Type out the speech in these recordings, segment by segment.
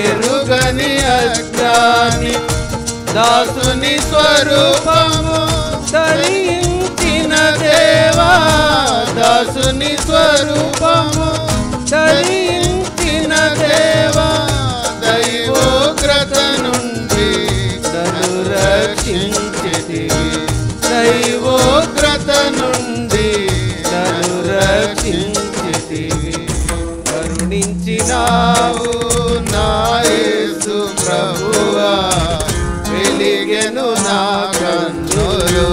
ఎరుగని అజ్ఞాని దాసుని స్వరూపము ధరించిన దేవా, దాసుని స్వరూపము ధరించిన దేవా, దైవోగ్రత నుండి నన్ను రక్షించితివి, దైవోగ్రత నుండి నన్ను రక్షించితివి. కరుణించినావు నా యేసు ప్రభువా, వెలిగెను నా కన్నులు,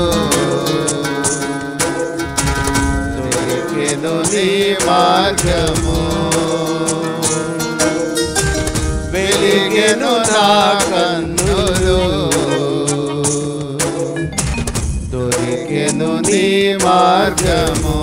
దొరికెను నీ మార్గము, వెలిగెను నా కన్నులు, దొరికెను నీ మార్గము.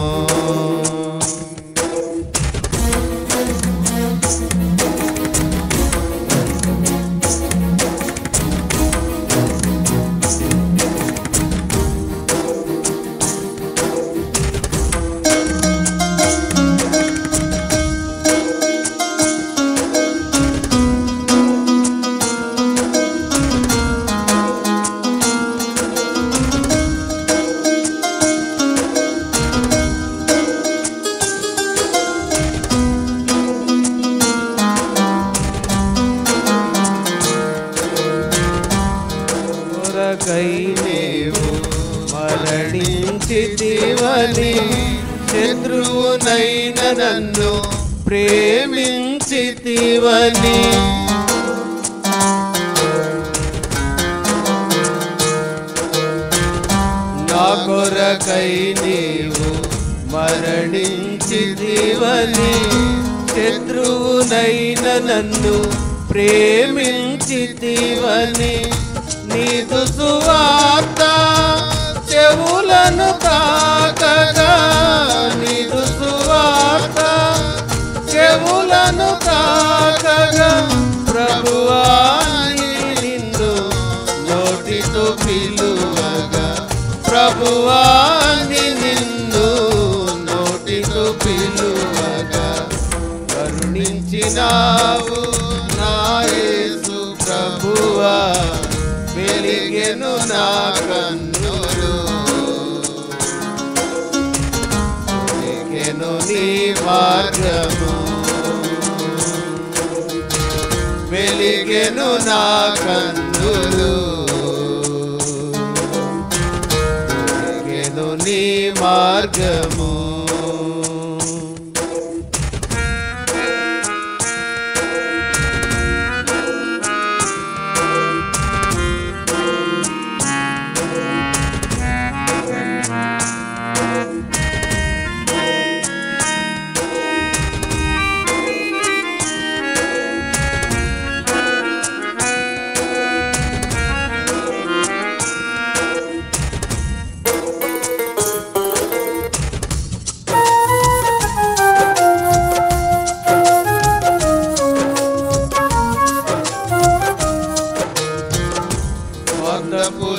నీవు మరణించితివని, శత్రువునైన నన్ను ప్రేమించితివని, నా కొరకై నీవు మరణించితివని, శత్రువునైన నన్ను ప్రేమించితివని, నీదు సువార్త చెవులను తాకగా, నీదు సువార్త చెవులను తాకగా, ప్రభువా నిన్ను నోటితో పిలువగా, ప్రభువా నిన్ను నోటితో పిలువగా, కరుణించినావు నా యేసు ప్రభువా, వెలిగెను నా కన్నులు, వెలిగెను నీ మార్గము, వెలిగెను నా కన్నులు, వెలిగెను నీ మార్గము.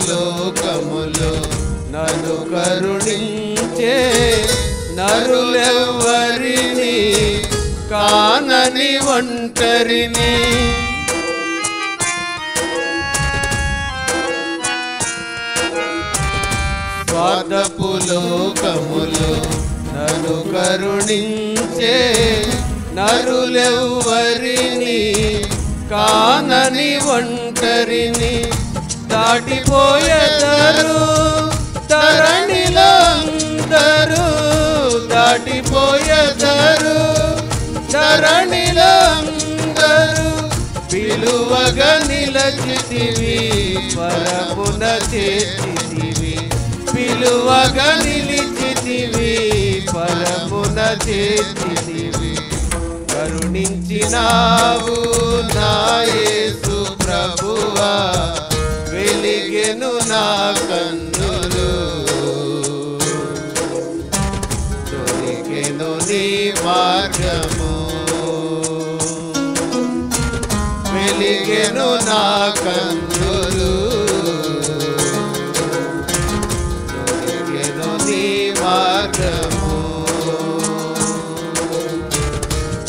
లోకములో నన్ను కరుణించే నరులెవ్వరిని కానని ఒంటరిని, స్వార్థపు లోకములో నన్ను కరుణించే నరులెవ్వరిని కానని ఒంటరిని, దాటిపోయేదరు ధరణిలో అందరూ, దాటిపోయేదరు ధరణిలో అందరూ, పిలువగా నిలచితివి పరమున చేసితివి, పిలువగా నిలిచితివి పరమున చేసితివి. కరుణించినావు నా యేసు ప్రభువా, వెలిగెను నా కన్నులు, దొరికెను నీ మార్గము, వెలిగెను నా కన్నులు, దొరికెను నీ మార్గము.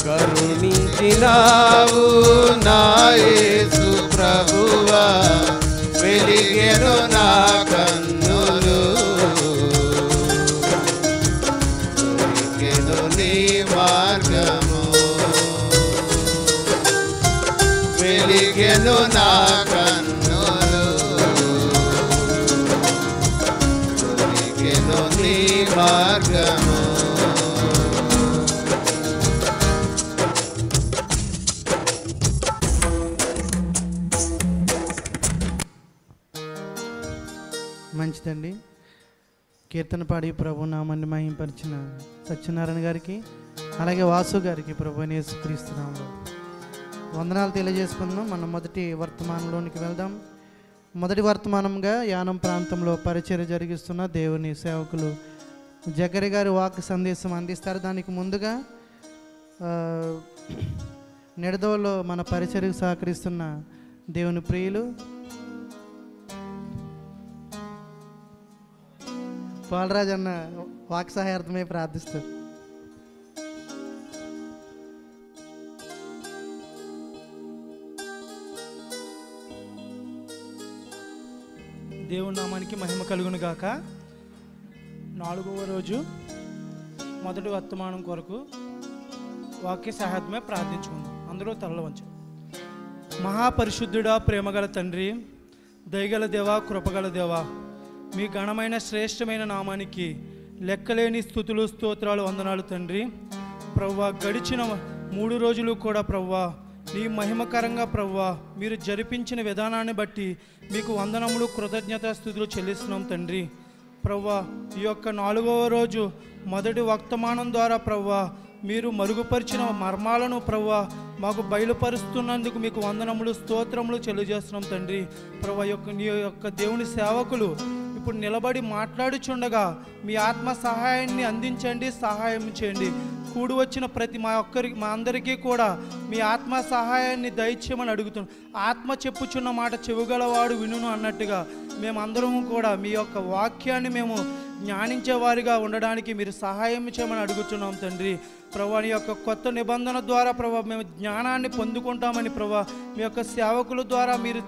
కరుణించినావు నా నా కన్నులు వెలిగెను నీ మార్గము. మంచిదండి. కీర్తన పాడి ప్రభు నామాన్ని మహింపరిచిన సత్యనారాయణ గారికి, అలాగే వాసు గారికి ప్రభు యేసుక్రీస్తు నామములో వందనాలు తెలియజేసుకుందాం. మనం మొదటి వర్తమానంలోనికి వెళ్దాం. మొదటి వర్తమానంగా యానం ప్రాంతంలో పరిచర్య జరిగిస్తున్న దేవుని సేవకులు జకరి గారి వాక్ సందేశం అందిస్తారు. దానికి ముందుగా నిడదవలో మన పరిచర్యకు సహకరిస్తున్న దేవుని ప్రియులు బాలరాజు అన్న వాక్ సహాయార్థమై ప్రార్థిస్తారు. దేవుని నామానికి మహిమ కలుగును గాక. 4వ రోజు మొదటి వర్తమానం కొరకు వాక్య సహాయమే ప్రార్థించుకుందాం. అందరూ తలలు వంచు. మహాపరిశుద్ధుడా, ప్రేమగల తండ్రి, దయగల దేవా, కృపగల దేవా, మీ ఘనమైన శ్రేష్టమైన నామానికి లెక్కలేని స్తుతులు స్తోత్రాలు వందనాలు తండ్రి. ప్రవ్వా, గడిచిన 3 రోజులు కూడా ప్రవ్వా నీ మహిమకరంగా ప్రవ్వా మీరు జరిపించిన విధానాన్ని బట్టి మీకు వందనములు కృతజ్ఞతా స్తుతులు చెల్లిస్తున్నాం తండ్రి. ప్రవ్వా, ఈ యొక్క 4వ రోజు మొదటి వర్తమానం ద్వారా ప్రవ్వా మీరు మరుగుపరిచిన మర్మాలను ప్రవ్వా మాకు బయలుపరుస్తున్నందుకు మీకు వందనములు స్తోత్రములు చెల్లిజేస్తున్నాం తండ్రి. ప్రవ్వా, నీ యొక్క దేవుని సేవకులు ఇప్పుడు నిలబడి మాట్లాడుచుండగా మీ ఆత్మ సహాయాన్ని అందించండి, సహాయం చేయండి. కూడి వచ్చిన ప్రతి మా అందరికీ కూడా మీ ఆత్మ సహాయాన్ని దయచేయమని అడుగుతున్నాం. ఆత్మ చెప్పుచున్న మాట చెవుగలవాడు వినును అన్నట్టుగా మేమందరము కూడా మీ యొక్క వాక్యాన్ని మేము జ్ఞానించేవారిగా ఉండడానికి మీరు సహాయం చేయమని అడుగుతున్నాం తండ్రి. ప్రభా, నీ యొక్క కొత్త నిబంధన ద్వారా ప్రభా మేము జ్ఞానాన్ని పొందుకుంటామని ప్రభా మీ యొక్క సేవకుల ద్వారా మీరు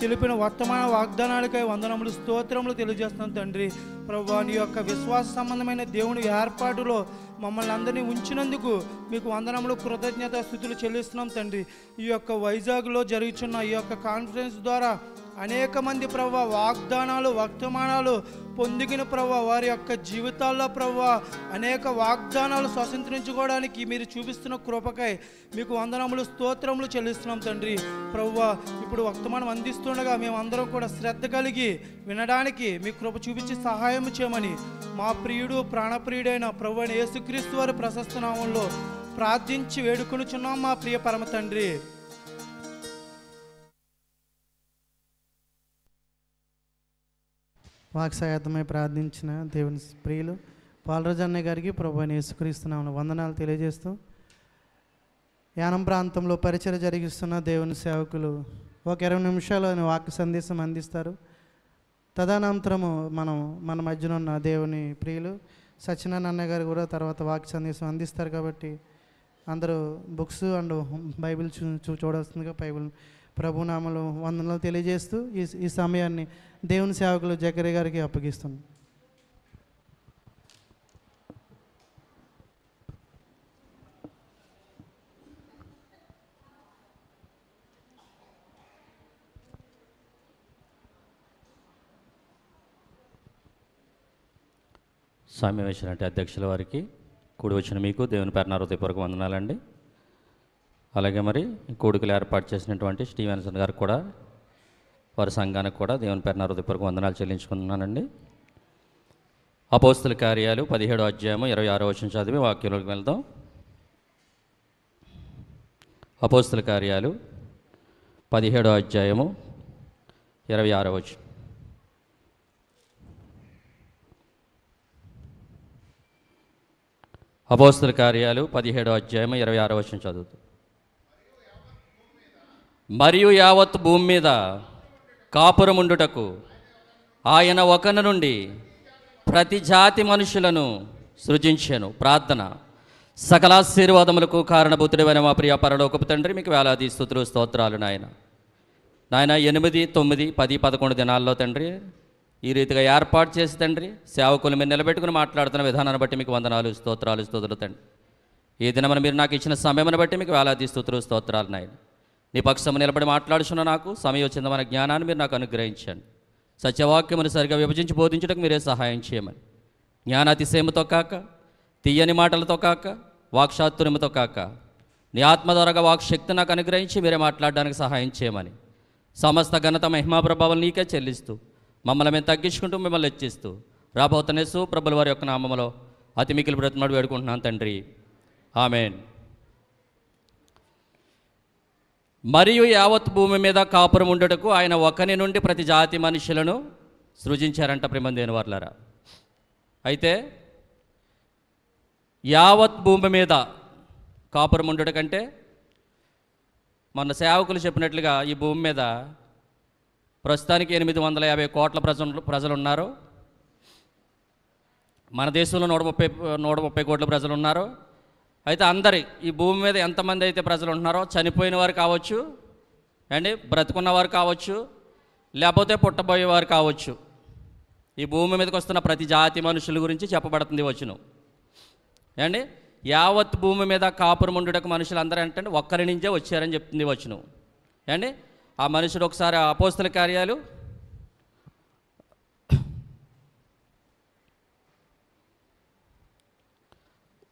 తెలిపిన వర్తమాన వాగ్దానాలకై వందనములు స్తోత్రములు తెలియజేస్తున్నాం తండ్రి. ప్రభా, నీ యొక్క విశ్వాస సంబంధమైన దేవుని ఏర్పాటులో మమ్మల్ని అందరినీ ఉంచినందుకు మీకు వందనములు కృతజ్ఞత స్తుతులు చెల్లిస్తున్నాం తండ్రి. ఈ యొక్క వైజాగ్లో జరుగుతున్న ఈ యొక్క కాన్ఫరెన్స్ ద్వారా అనేక మంది ప్రభా వాగ్దానాలు వర్తమానాలు పొందిగిన ప్రభా వారి యొక్క జీవితాల్లో ప్రభా అనేక వాగ్దానాలు స్వతంత్రించుకోవడానికి మీరు చూపిస్తున్న కృపకై మీకు వందనములు స్తోత్రములు చెల్లిస్తున్నాం తండ్రి. ప్రభా, ఇప్పుడు వర్తమానం అందిస్తుండగా మేమందరం కూడా శ్రద్ధ కలిగి వినడానికి మీ కృప చూపించి సహాయం చేయమని మా ప్రియుడు ప్రాణప్రియుడైన ప్రభువైన యేసుక్రీస్తు వారి ప్రశస్త నామంలో ప్రార్థించి వేడుకొనుచున్నాం మా ప్రియ పరమ తండ్రి. వాక్సయాతమై ప్రార్థించిన దేవుని ప్రియులు బాలరాజు అన్నయ్య గారికి ప్రభువైన యేసుక్రీస్తు నామములో వందనాలు తెలియజేస్తూ యానం ప్రాంతంలో పరిచర్య జరిగిస్తున్న దేవుని సేవకులు ఒక 20 నిమిషాలు వాక్య సందేశం అందిస్తారు. తదనంతరము మన మధ్యన ఉన్న దేవుని ప్రియులు సత్యనారాయణ అన్నయ్య గారు కూడా తర్వాత వాక్య సందేశం అందిస్తారు. కాబట్టి అందరూ బుక్స్ అండ్ బైబిల్ చూడాల్సిందిగా బైబిల్ ప్రభునామలు వందనాలు తెలియజేస్తూ ఈ సమయాన్ని దేవుని సేవకులు జకరి గారికి అప్పగిస్తున్నాం. సామ్య వేసినట్టు అధ్యక్షుల వారికి కూడి వచ్చిన మీకు దేవుని పేరున హృదయపూర్వక వందనాలండి. అలాగే మరి కూడికలు ఏర్పాటు చేసినటువంటి స్టీవెన్సన్ గారికి కూడా వారి సంఘానికి కూడా దేవుని పేరున హృదయపూర్వక వందనాలు చెల్లించుకుంటున్నానండి. అపోస్తుల కార్యాలు 17వ అధ్యాయము 26వ వచనం చదివి వాక్యంలోకి వెళ్దాం. అపోస్తుల కార్యాలు 17వ అధ్యాయము 26వ వచనం. అపోస్తుల కార్యాలు 17వ అధ్యాయము 26వ వచనం చదువుతాం. మరియు యావత్ భూమి మీద కాపురముండుటకు ఆయన ఒకన నుండి ప్రతి జాతి మనుషులను సృజించెను. ప్రార్థన. సకలాశీర్వాదములకు కారణభూతుడైన మా ప్రియ పరలోకపు తండ్రి, మీకు వేలాది స్తుతులు స్తోత్రాలు నాయన. 8, 9, 10, 11 దినాల్లో తండ్రి ఈ రీతిగా ఏర్పాటు చేసి తండ్రి సేవకులు మీరు నిలబెట్టుకుని మాట్లాడుతున్న విధానాన్ని బట్టి మీకు వందనాలు స్తోత్రాలు తండ్రి. ఈ దినమని మీరు నాకు ఇచ్చిన సమయమును బట్టి మీకు వేలాది స్తుతులు స్తోత్రాలు నాయన. నీ పక్షము నిలబడి మాట్లాడుచున్న నాకు సమయోచితమైన జ్ఞానాన్ని మీరు నాకు అనుగ్రహించండి. సత్యవాక్యమును సరిగా విభజించి బోధించడానికి మీరే సహాయం చేయమని, జ్ఞానాతిశయముతో కాక, తీయని మాటలతో కాక, వాక్చాతుర్యముతో కాక, నీ ఆత్మ ద్వారాగా వాక్శక్తి నాకు అనుగ్రహించి మీరే మాట్లాడడానికి సహాయం చేయమని, సమస్త ఘనత మహిమా ప్రభావం నీకే చెల్లిస్తూ మమ్మల్ని మేము తగ్గించుకుంటూ మిమ్మల్ని హెచ్చిస్తూ రాబోతున్న యేసు ప్రభుల వారి యొక్క నామములో అతి మిక్కిలి బ్రతిమాడు వేడుకుంటున్నాను తండ్రి, ఆమెన్. మరియు యావత్ భూమి మీద కాపురం ఉండుటకు ఆయన ఒకని నుండి ప్రతి జాతి మనుషులను సృజించారంట ప్రేమదేని వర్లారా. అయితే యావత్ భూమి మీద కాపురం ఉండుట కంటే మొన్న సేవకులు చెప్పినట్లుగా ఈ భూమి మీద ప్రస్తుతానికి 850 కోట్ల ప్రజలు ఉన్నారు. మన దేశంలో 130 కోట్ల ప్రజలు ఉన్నారు. అయితే అందరి ఈ భూమి మీద ఎంతమంది అయితే ప్రజలు ఉంటున్నారో, చనిపోయిన వారు కావచ్చు అండి, బ్రతుకున్నవారు కావచ్చు, లేకపోతే పుట్టబోయేవారు కావచ్చు, ఈ భూమి మీదకి వస్తున్న ప్రతి జాతి మనుషుల గురించి చెప్పబడుతుంది వచనం అండి. యావత్ భూమి మీద కాపురం ఉండుటకు మనుషులు అందరూ అంటే ఒక్కరి నుంచే వచ్చారని చెప్తుంది వచనం అండి. ఆ మనుషుడు ఒకసారి అపోస్తల కార్యాలు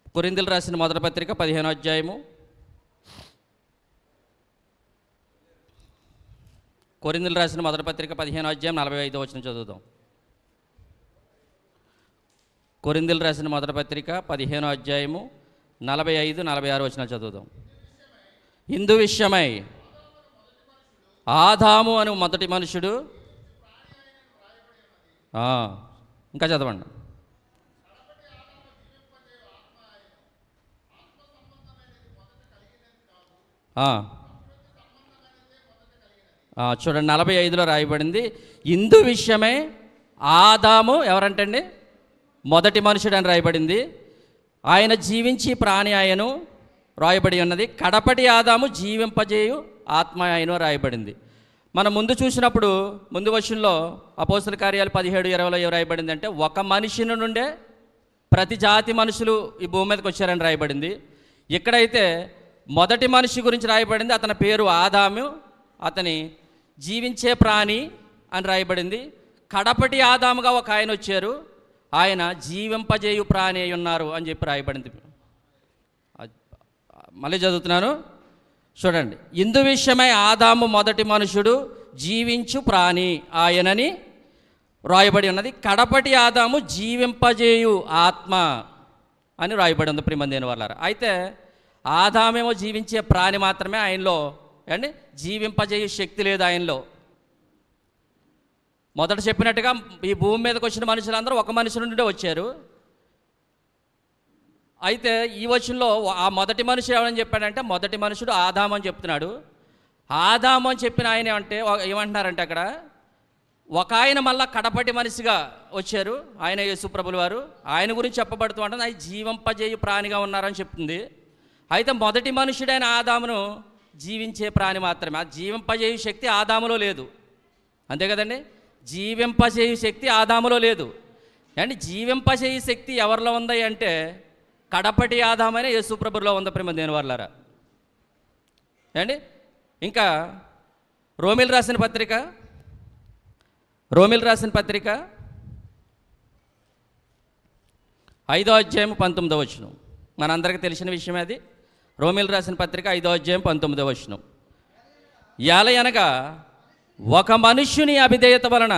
1 కొరింథీయులకు రాసిన మొదటి పత్రిక 15వ అధ్యాయము, 1 కొరింథీయులకు రాసిన మొదటి పత్రిక 15వ అధ్యాయం 45వ వచనం చదువుదాం. 1 కొరింథీయులకు రాసిన మొదటి పత్రిక 15వ అధ్యాయము 45-46 వచనాలు చదువుదాం. ఇందు విషయమై ఆదాము అను మొదటి మనుషుడు, ఇంకా చదవండి. చూడండి 45లో రాయబడింది, ఇందు విషయమై ఆదాము ఎవరంటండి? మొదటి మనుషుడు అని రాయబడింది. ఆయన జీవించి ప్రాణి ఆయను రాయబడి ఉన్నది. కడపటి ఆదాము జీవింపజేయు ఆత్మ ఆయను రాయబడింది. మనం ముందు చూసినప్పుడు ముందు వచనంలో అపోస్తల కార్యాలు 17:20లో ఏం రాయబడింది అంటే, ఒక మనిషి నుండే ప్రతి జాతి మనుషులు ఈ భూమి మీదకి వచ్చారని రాయబడింది. ఇక్కడైతే మొదటి మనిషి గురించి రాయబడింది. అతని పేరు ఆదాము, అతని జీవించే ప్రాణి అని రాయబడింది. కడపటి ఆదాముగా ఒక ఆయన వచ్చారు, ఆయన జీవింపజేయు ప్రాణి అయి ఉన్నారు అని చెప్పి రాయబడింది. మళ్ళీ చదువుతున్నాను చూడండి. ఇందు విషయమై ఆదాము మొదటి మనుషుడు, జీవించు ప్రాణి ఆయనని రాయబడి ఉన్నది. కడపటి ఆదాము జీవింపజేయు ఆత్మ అని రాయబడి ఉంది ప్రియమైన వాళ్ళారా. అయితే ఆదామేమో జీవించే ప్రాణి మాత్రమే, ఆయనలో అండి జీవింపజేయు శక్తి లేదు ఆయనలో. మొదట చెప్పినట్టుగా ఈ భూమి మీదకి వచ్చిన మనుషులందరూ ఒక మనిషి నుండి వచ్చారు. అయితే ఈ వచనంలో ఆ మొదటి మనిషి ఎవరని చెప్పాడంటే, మొదటి మనుషుడు ఆదాము అని చెప్తున్నాడు. ఆదాము అని చెప్పిన ఆయన ఏమంటున్నారంటే అక్కడ ఒక ఆయన మళ్ళా కడపటి మనిషిగా వచ్చారు, ఆయన యేసుప్రభుల వారు. ఆయన గురించి చెప్పబడుతూ ఉంటుంది, ఆయన జీవింపజేయు ప్రాణిగా ఉన్నారని చెప్తుంది. అయితే మొదటి మనుషుడైన ఆదామును జీవించే ప్రాణి మాత్రమే. ఆ జీవింపజేయు శక్తి ఆదాములో లేదు, అంతే కదండి. జీవింపజేయు శక్తి ఆదాములో లేదు అండి. జీవింపజేయు శక్తి ఎవరిలో ఉంది అంటే కడపటి ఆదామైన యేసుప్రభులో ఉంది ప్రియమైన వాళ్ళారా అండి. ఇంకా రోమిల్ రాసిన పత్రిక 5వ అధ్యాయం 19వ వచనం, మనందరికీ తెలిసిన విషయం అది. రోమిల్ రాసిన పత్రిక 5వ అధ్యాయం 19వ వచనం, యాలయనగా ఒక మనుష్యుని అవిధేయత వలన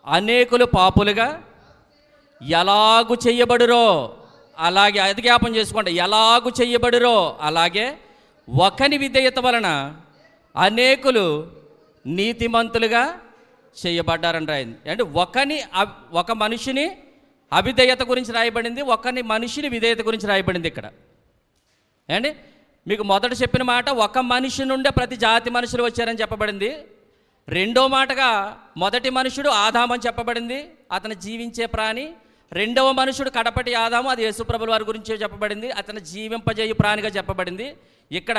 అనేకులు పాపులుగా ఎలాగు చెయ్యబడురో అలాగే, అది జ్ఞాపం చేసుకోండి, ఎలాగు చెయ్యబడురో అలాగే ఒకని విధేయత వలన అనేకులు నీతిమంతులుగా చేయబడ్డారని రాయింది. అంటే ఒక మనిషిని అవిధేయత గురించి రాయబడింది, ఒకని మనిషిని విధేయత గురించి రాయబడింది ఇక్కడ అండి. మీకు మొదట చెప్పిన మాట ఒక మనిషి నుండే ప్రతి జాతి మనుషులు వచ్చారని చెప్పబడింది. రెండో మాటగా మొదటి మనుషుడు ఆదాము అని చెప్పబడింది, అతను జీవించే ప్రాణి. రెండవ మనుషుడు కడపటి ఆదాము, అది యేసుప్రభుల వారి గురించి చెప్పబడింది, అతను జీవింపజేయు ప్రాణిగా చెప్పబడింది. ఇక్కడ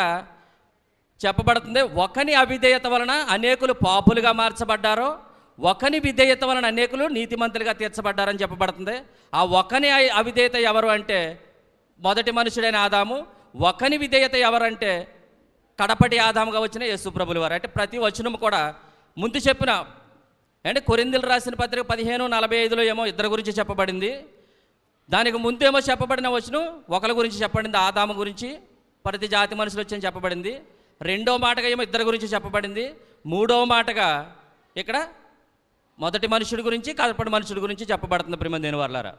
చెప్పబడుతుంది ఒకని అవిధేయత వలన అనేకులు పాపులుగా మార్చబడ్డారో, ఒకని విధేయత వలన అనేకులు నీతిమంతులుగా తీర్చబడ్డారని చెప్పబడుతుంది. ఆ ఒకని అవిధేయత ఎవరు అంటే మొదటి మనుషుడైన ఆదాము, ఒకని విధేయత ఎవరంటే కడపటి ఆదాముగా వచ్చిన యేసుప్రభుల వారు. అంటే ప్రతి వచనం కూడా ముందు చెప్పిన అంటే కొరింథీయులకు రాసిన పత్రిక 15:45లో ఏమో ఇద్దరు గురించి చెప్పబడింది. దానికి ముందేమో చెప్పబడిన వచనం ఒకరి గురించి చెప్పబడింది, ఆదాము గురించి, ప్రతి జాతి మనుషులు వచ్చని చెప్పబడింది. రెండో మాటగా ఏమో ఇద్దరు గురించి చెప్పబడింది. మూడో మాటగా ఇక్కడ మొదటి మనుషుడి గురించి, కడపటి మనుషుడి గురించి చెప్పబడుతుంది ప్రియమైన దేవుని వారలారా.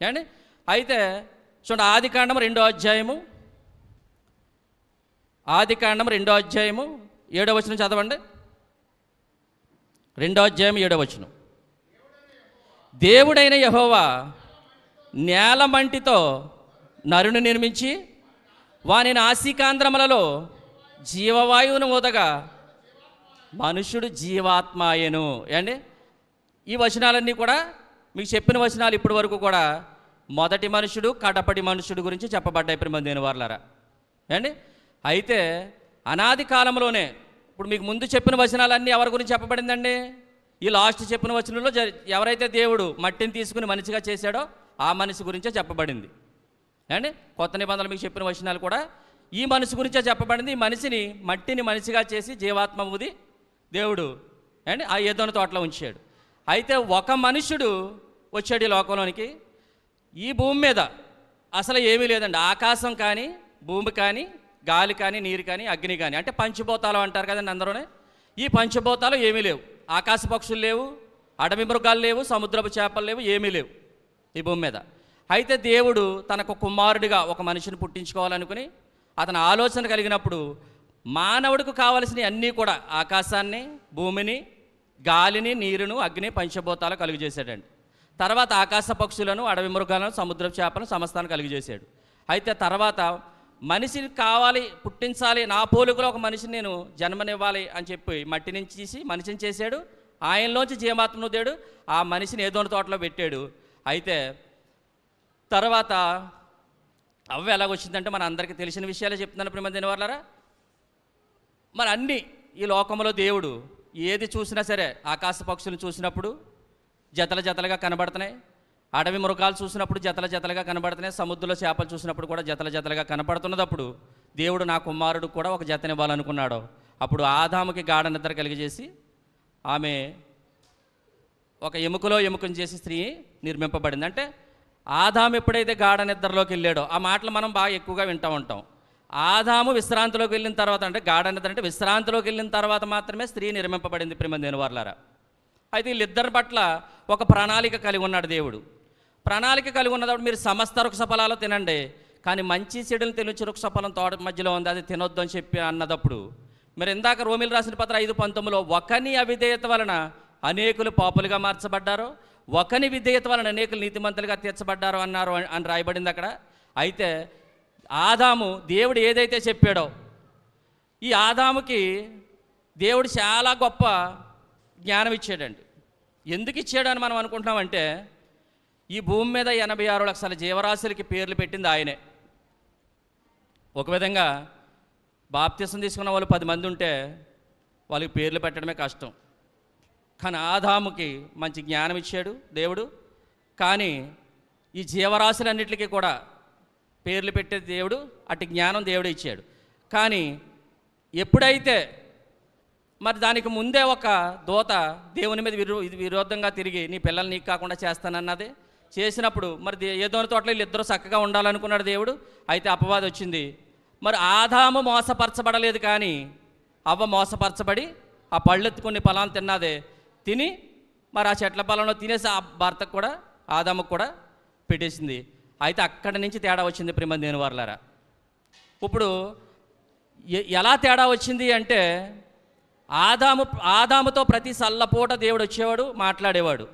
ఏమండి? అయితే చూడండి, ఆదికాండం 2వ అధ్యాయము 7వ వచనం చదవండి. 2వ అధ్యాయం 7వ వచనం. దేవుడైన యెహోవా నేల మంటితో నరుని నిర్మించి వాని నాసికాంధ్రములలో జీవవాయువును ఊదగా మనుషుడు జీవాత్మాయను. ఏండి? ఈ వచనాలన్నీ కూడా మీకు చెప్పిన వచనాలు ఇప్పటి వరకు కూడా మొదటి మనుషుడు, కడపటి మనుషుడు గురించి చెప్పబడ్డాయి ప్రియమైన దేవుని వారలారా. ఏండి? అయితే అనాది కాలంలోనే ఇప్పుడు మీకు ముందు చెప్పిన వచనాలన్నీ ఎవరి గురించి చెప్పబడిందండి? ఈ లాస్ట్ చెప్పిన వచనంలో ఎవరైతే దేవుడు మట్టిని తీసుకుని మనిషిగా చేశాడో ఆ మనిషి గురించే చెప్పబడింది. అండి? కొత్త నిబంధనలు మీకు చెప్పిన వచనాలు కూడా ఈ మనిషి గురించే చెప్పబడింది. ఈ మనిషిని మట్టిని మనిషిగా చేసి జీవాత్మ ఊది దేవుడు అండి ఆ ఏదోని తోటలో ఉంచాడు. అయితే ఒక మనుషుడు వచ్చాడు ఈ లోకంలోనికి. ఈ భూమి మీద అసలు ఏమీ లేదండి. ఆకాశం కానీ, భూమి కానీ, గాలి కానీ, నీరు కానీ, అగ్ని కానీ, అంటే పంచభూతాలు అంటారు కదండి అందరూనే. ఈ పంచభూతాలు ఏమీ లేవు. ఆకాశ పక్షులు లేవు, అడవి మృగాలు లేవు, సముద్రపు చేపలు లేవు, ఏమీ లేవు ఈ భూమి మీద. అయితే దేవుడు తనకు కుమారుడిగా ఒక మనిషిని పుట్టించుకోవాలనుకుని అతని ఆలోచన కలిగినప్పుడు మానవుడికి కావలసిన అన్నీ కూడా ఆకాశాన్ని, భూమిని, గాలిని, నీరును, అగ్ని, పంచభూతాలు కలుగు చేశాడండి. తర్వాత ఆకాశ పక్షులను, అడవి మృగాలను, సముద్రపు చేపలను సమస్తాన్ని కలుగు చేశాడు. అయితే తర్వాత మనిషిని కావాలి, పుట్టించాలి, నా పోలికలో ఒక మనిషిని నేను జన్మనివ్వాలి అని చెప్పి మట్టి నుంచి తీసి మనిషిని చేశాడు. ఆయనలోంచి జీవాత్మను దేడు ఆ మనిషిని ఏదోని తోటలో పెట్టాడు. అయితే తర్వాత అవ్వ ఎలాగొచ్చిందంటే మన అందరికీ తెలిసిన విషయాలే చెప్తున్నాను ప్రియమైన దేవుని వారలారా. మరి అన్నీ ఈ లోకంలో దేవుడు ఏది చూసినా సరే, ఆకాశ పక్షులను చూసినప్పుడు జతల జతలుగా కనబడుతున్నాయి, అడవి మృగాలు చూసినప్పుడు జతల జతలుగా కనబడుతున్నాయి, సముద్రంలో చేపలు చూసినప్పుడు కూడా జతల జతలుగా కనబడుతున్నప్పుడు దేవుడు నా కుమారుడు కూడా ఒక జతనివ్వాలనుకున్నాడు. అప్పుడు ఆదాముకి గాఢ నిద్ర కలిగజేసి ఆమె ఒక ఎముకలో ఎముకను చేసి స్త్రీ నిర్మింపబడింది. అంటే ఆదాము ఎప్పుడైతే గాఢ నిద్రలోకి వెళ్ళాడో, ఆ మాటలు మనం బాగా ఎక్కువగా వింటూ ఉంటాం. ఆదాము విశ్రాంతిలోకి వెళ్ళిన తర్వాత, అంటే గాఢ నిద్ర అంటే విశ్రాంతిలోకి వెళ్ళిన తర్వాత మాత్రమే స్త్రీ నిర్మింపబడింది ప్రియమైన దేవుని వారలారా. అయితే వీళ్ళిద్దరి పట్ల ఒక ప్రణాళిక కలిగి ఉన్నాడు దేవుడు. ప్రణాళిక కలిగి ఉన్నప్పుడు మీరు సమస్త వృక్ష ఫలాలు తినండి, కానీ మంచి చెడులు తెలియని వృక్ష ఫలం తోట మధ్యలో ఉంది, అది తినొద్దు అని చెప్పి అన్నదప్పుడు మీరు ఇందాక రోమిలు రాసిన పత్రం 5:19లో ఒకని అవిధేయత వలన అనేకులు పాపులుగా మార్చబడ్డారు, ఒకని విధేయత వలన అనేకులు నీతిమంతులుగా తీర్చబడ్డారు అన్నారు అని రాయబడింది అక్కడ. అయితే ఆదాము దేవుడు ఏదైతే చెప్పాడో, ఈ ఆదాముకి దేవుడు చాలా గొప్ప జ్ఞానం ఇచ్చాడండి. ఎందుకు ఇచ్చాడని మనం అనుకుంటున్నామంటే, ఈ భూమి మీద 86 లక్షల జీవరాశులకి పేర్లు పెట్టింది ఆయనే. ఒక విధంగా బాప్తిసం తీసుకున్న వాళ్ళు 10 మంది ఉంటే వాళ్ళకి పేర్లు పెట్టడమే కష్టం. కానీ ఆదాముకి మంచి జ్ఞానం ఇచ్చాడు దేవుడు. కానీ ఈ జీవరాశులన్నిటికీ కూడా పేర్లు పెట్టే దేవుడు, అటు జ్ఞానం దేవుడు ఇచ్చాడు. కానీ ఎప్పుడైతే మరి దానికి ముందే ఒక దూత దేవుని మీద విరోధంగా తిరిగి నీ పిల్లల్ని నీకు కాకుండా చేస్తానన్నది చేసినప్పుడు మరి ఏదోని తోటలో వీళ్ళిద్దరూ చక్కగా ఉండాలనుకున్నాడు దేవుడు. అయితే అపవాదం వచ్చింది. మరి ఆదాము మోసపరచబడలేదు, కానీ అవ్వ మోసపరచబడి ఆ పళ్ళెత్తుకుని పొలాన్ని తిన్నదే తిని మరి ఆ చెట్ల పొలంలో తినేసి ఆ భర్తకు కూడా ఆదాముకు కూడా పెట్టేసింది. అయితే అక్కడి నుంచి తేడా వచ్చింది ప్రియమైన దేవుని వారలారా. ఇప్పుడు ఎలా తేడా వచ్చింది అంటే, ఆదాముతో ప్రతి సల్లపూట దేవుడు వచ్చేవాడు, మాట్లాడేవాడు,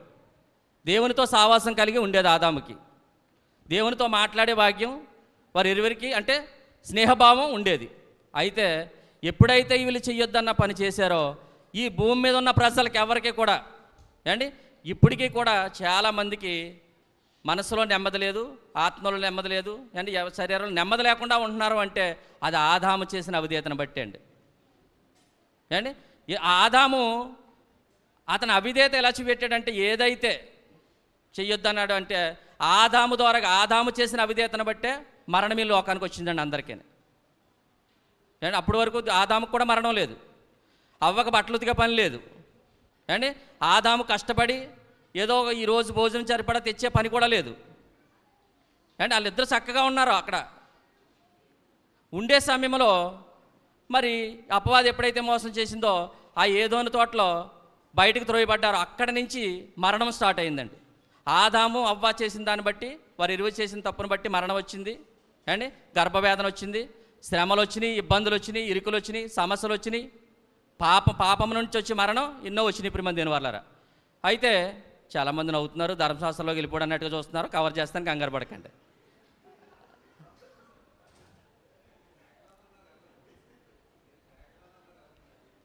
దేవునితో సావాసం కలిగి ఉండేది ఆదాముకి. దేవునితో మాట్లాడే భాగ్యం వారి ఇరువురికి అంటే స్నేహభావం ఉండేది. అయితే ఎప్పుడైతే వీళ్ళు చెయ్యొద్దన్న పని చేశారో, ఈ భూమి మీద ఉన్న ప్రజలకు ఎవరికి కూడా అండి ఇప్పటికీ కూడా చాలామందికి మనసులో నెమ్మది లేదు, ఆత్మలో నెమ్మది లేదు అండి, శరీరంలో నెమ్మది లేకుండా ఉంటున్నారు. అంటే అది ఆదాము చేసిన అవిధేయతను బట్టి అండి. అండి ఆదాము అతని అవిధేయత ఎలా చూపెట్టాడంటే, ఏదైతే చెయ్యొద్దన్నాడు అంటే ఆదాము ద్వారా, ఆదాము చేసిన అవిధేయతను బట్టే మరణం ఈ లోకానికి వచ్చిందండి అందరికీ. అండి అప్పటి వరకు ఆదాముకు కూడా మరణం లేదు, అవ్వకు బట్టలు ఉతికే పని లేదు అండి. ఆదాము కష్టపడి ఏదో ఈరోజు భోజనం సరిపడా తెచ్చే పని కూడా లేదు అండి. వాళ్ళిద్దరు చక్కగా ఉన్నారు. అక్కడ ఉండే సమయంలో మరి అపవాది ఎప్పుడైతే మోసం చేసిందో ఆ ఏదోని తోటలో బయటకు త్రోయబడ్డారో అక్కడి నుంచి మరణం స్టార్ట్ అయిందండి. ఆదాము అవ్వ చేసిన దాన్ని బట్టి, వారు ఇరువురు చేసిన తప్పును బట్టి మరణం వచ్చింది అండి. గర్భవేదన వచ్చింది, శ్రమలు వచ్చినాయి, ఇబ్బందులు వచ్చినాయి, ఇరుకులు వచ్చినాయి, సమస్యలు వచ్చినాయి, పాపం నుంచి వచ్చి మరణం ఎన్నో వచ్చినాయి ఇప్పుడు మంది వాళ్ళారా. అయితే చాలామంది నవ్వుతున్నారు, ధర్మశాస్త్రంలోకి వెళ్ళిపోవడం అన్నట్టుగా చూస్తున్నారు. కవర్ చేస్తాను, కంగారు పడకండి.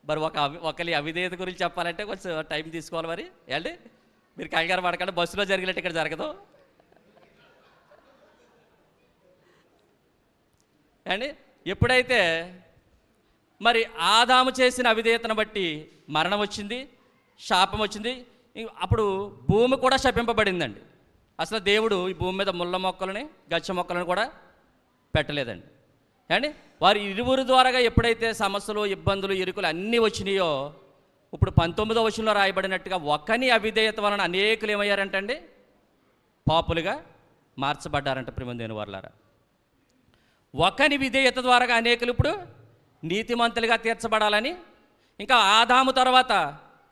మరి ఒకరి అవిధేయత గురించి చెప్పాలంటే కొంచెం టైం తీసుకోవాలి మరి ఏంటి. మీరు కంగారు పడకండి, బస్సులో జరిగినట్టు ఇక్కడ జరగదు అండి. ఎప్పుడైతే మరి ఆదాము చేసిన అవిధేయతను బట్టి మరణం వచ్చింది, శాపం వచ్చింది, అప్పుడు భూమి కూడా శపింపబడిందండి. అసలు దేవుడు ఈ భూమి మీద ముళ్ళ మొక్కలని గచ్చ మొక్కలను కూడా పెట్టలేదండి అండి. వారి ఇరువురు ద్వారాగా ఎప్పుడైతే సమస్యలు, ఇబ్బందులు, ఇరుకులు అన్నీ వచ్చినాయో, ఇప్పుడు 19వ వచనంలో రాయబడినట్టుగా ఒకని అవిధేయత వలన అనేకులు ఏమయ్యారంటండి, పాపులుగా మార్చబడ్డారంట. ప్రియమైన వారలారా, ఒకని విధేయత ద్వారాగా అనేకులు ఇప్పుడు నీతిమంతులుగా తీర్చబడాలని. ఇంకా ఆదాము తర్వాత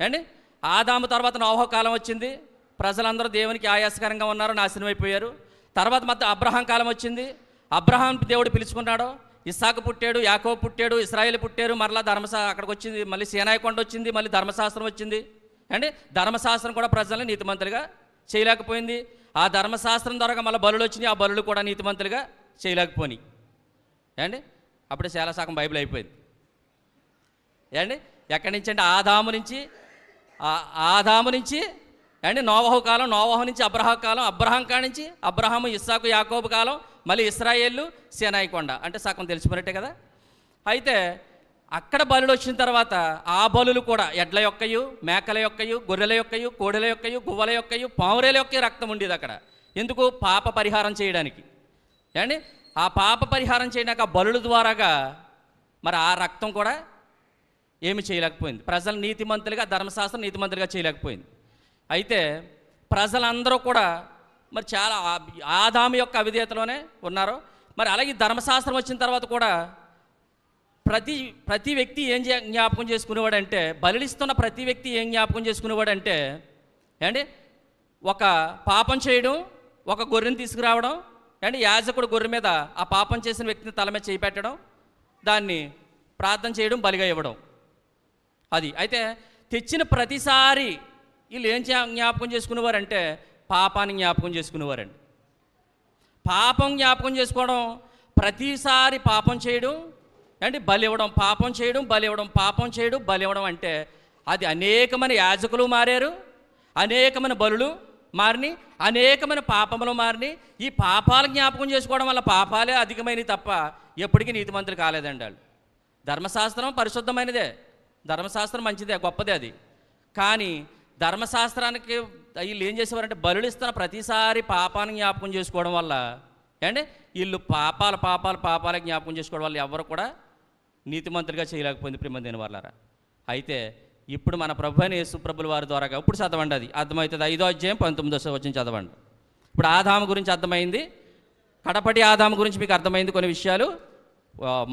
అండి, ఆదాము తర్వాత నోహ కాలం వచ్చింది. ప్రజలందరూ దేవునికి ఆయాసకరంగా ఉన్నారు, నాశనం అయిపోయారు. తర్వాత మధ్య అబ్రహాం కాలం వచ్చింది. అబ్రహాం దేవుడు పిలుచుకున్నాడు, ఇస్సాకు పుట్టాడు, యాకోబు పుట్టాడు, ఇశ్రాయేలు పుట్టారు. మరలా అక్కడికి వచ్చింది, మళ్ళీ సీనాయి కొండ వచ్చింది, మళ్ళీ ధర్మశాస్త్రం వచ్చింది అండి. ధర్మశాస్త్రం కూడా ప్రజల్ని నీతిమంతులుగా చేయలేకపోయింది. ఆ ధర్మశాస్త్రం ద్వారా మళ్ళీ బలులు వచ్చినాయి, ఆ బలులు కూడా నీతిమంతులుగా చేయలేకపోయినాయి అండి. అప్పుడే చాలా సగం బైబిల్ అయిపోయింది ఏమండి. ఎక్కడి నుంచి అంటే ఆదాము నుంచి అండి నోవహు కాలం, నోవహు నుంచి అబ్రహాం కాలం, అబ్రహాం కాడ నుంచి అబ్రహాము, ఇస్సాకు, యాకోబు కాలం, మళ్ళీ ఇశ్రాయేలు, సీనాయి కొండ, అంటే సగం తెలిసిపోయినట్టే కదా. అయితే అక్కడ బలులు వచ్చిన తర్వాత ఆ బలులు కూడా ఎడ్ల యొక్కయు, మేకల యొక్కయు, గొర్రెల యొక్కయు, కోడెల యొక్కయు, గువ్వల యొక్కయు, పావురేల యొక్క రక్తం ఉండేది అక్కడ. ఎందుకు? పాప పరిహారం చేయడానికి ఏమండి. ఆ పాప పరిహారం చేయడానికి ఆ బలుల ద్వారాగా మరి ఆ రక్తం కూడా ఏమి చేయలేకపోయింది. ప్రజలు నీతిమంతులుగా, ధర్మశాస్త్రం నీతిమంతులుగా చేయలేకపోయింది. అయితే ప్రజలందరూ కూడా మరి చాలా ఆదాము యొక్క అవిధేయతలోనే ఉన్నారు. మరి అలాగే ధర్మశాస్త్రం వచ్చిన తర్వాత కూడా ప్రతి వ్యక్తి ఏం జ్ఞాపకం చేసుకునేవాడంటే, బలిస్తున్న ప్రతి వ్యక్తి ఏం జ్ఞాపకం చేసుకునేవాడంటే ఏమండి, ఒక పాపం చేయడం, ఒక గొర్రెని తీసుకురావడం అండి. యాజకుడు గొర్రె మీద ఆ పాపం చేసిన వ్యక్తిని తల మీద చేయి పెట్టడం, దాన్ని ప్రార్థన చేయడం, బలిగా ఇవ్వడం అది. అయితే తెచ్చిన ప్రతిసారి వీళ్ళు ఏం జ్ఞాపకం చేసుకునేవారంటే పాపాన్ని జ్ఞాపకం చేసుకునేవారండి. పాపం జ్ఞాపకం చేసుకోవడం, ప్రతిసారి పాపం చేయడం అండి, బలి ఇవ్వడం, పాపం చేయడం, బలి ఇవ్వడం, పాపం చేయడం, బలి ఇవ్వడం. అంటే అది అనేకమైన యాజకులు మారారు, అనేకమైన బలులు మారిని, అనేకమైన పాపములు మారిని. ఈ పాపాలు జ్ఞాపకం చేసుకోవడం వల్ల పాపాలే అధికమైనవి తప్ప ఎప్పటికీ నీతిమంతులు కాలేదండి వాళ్ళు. ధర్మశాస్త్రం పరిశుద్ధమైనదే, ధర్మశాస్త్రం మంచిదే, గొప్పదే అది. కానీ ధర్మశాస్త్రానికి వీళ్ళు ఏం చేసేవారంటే బలులు ఇస్తున్న ప్రతిసారి పాపాన్ని జ్ఞాపకం చేసుకోవడం వల్ల అండి, వీళ్ళు పాపాలే జ్ఞాపకం చేసుకోవడం వల్ల ఎవరు కూడా నీతిమంతులుగా చేయలేకపోయింది ప్రియమైన వాళ్ళారా. అయితే ఇప్పుడు మన ప్రభు అయిన యేసు ప్రభుల వారి ద్వారాగా ఇప్పుడు చదవండి, అది అర్థమవుతుంది. 5వ అధ్యాయం 19వ వచనం చదవండి. ఇప్పుడు ఆదాము గురించి అర్థమైంది, కడపటి ఆదాము గురించి మీకు అర్థమైంది కొన్ని విషయాలు.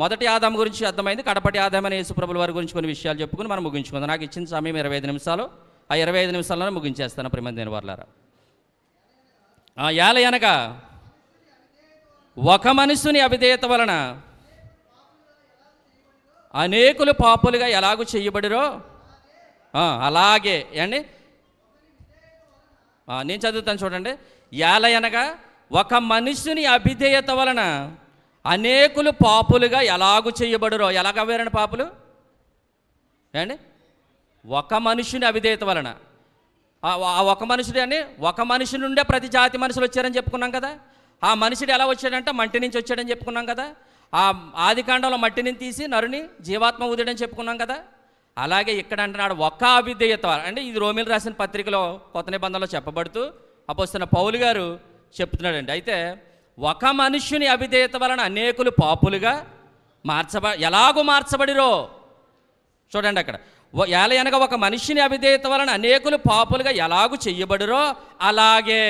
మొదటి ఆదాము గురించి అర్థమైంది, కడపటి ఆదాము అనే యేసు ప్రభుల వారి గురించి కొన్ని విషయాలు చెప్పుకుని మనం ముగించుకుందాం. నాకు ఇచ్చిన సమయం 25 నిమిషాలు. ఆ 25 నిమిషాల్లోనే ముగించేస్తాను ప్రియమైన వాళ్ళారా. ఏలయనగా ఒక మనుషుని అవిధేయత వలన అనేకులు పాపులుగా ఎలాగూ చేయబడిరో అలాగే అండి. నేను చదువుతాను చూడండి. ఏలయనగా ఒక మనుషుని అవిధేయత వలన అనేకులు పాపులుగా ఎలాగూ చేయబడిరో. ఎలాగవ్వారండి పాపులు అండి? ఒక మనుషుని అవిధేయత వలన. ఒక మనుషుడు అని ఒక మనిషి నుండే ప్రతి జాతి మనుషులు వచ్చారని చెప్పుకున్నాం కదా. ఆ మనుషుడు ఎలా వచ్చాడంటే మట్టి నుంచి వచ్చాడని చెప్పుకున్నాం కదా. ఆ ఆదికాండంలో మట్టిని తీసి నరుని జీవాత్మ ఊదాడని చెప్పుకున్నాం కదా. అలాగే ఇక్కడ అంటున్నాడు ఒక అవిధేయత అంటే ఇది రోమిలు రాసిన పత్రికలో కొత్త నిబంధనలో చెప్పబడుతూ అపోస్తలుడైన పౌలు గారు చెప్తున్నాడండి. అయితే ఒక మనుష్యుని అవిధేయత వలన అనేకులు పాపులుగా ఎలాగూ మార్చబడిరో చూడండి అక్కడ. ఏలయనగా ఒక మనిషిని అవిధేయత వలన అనేకులు పాపులుగా ఎలాగూ చెయ్యబడిరో అలాగే.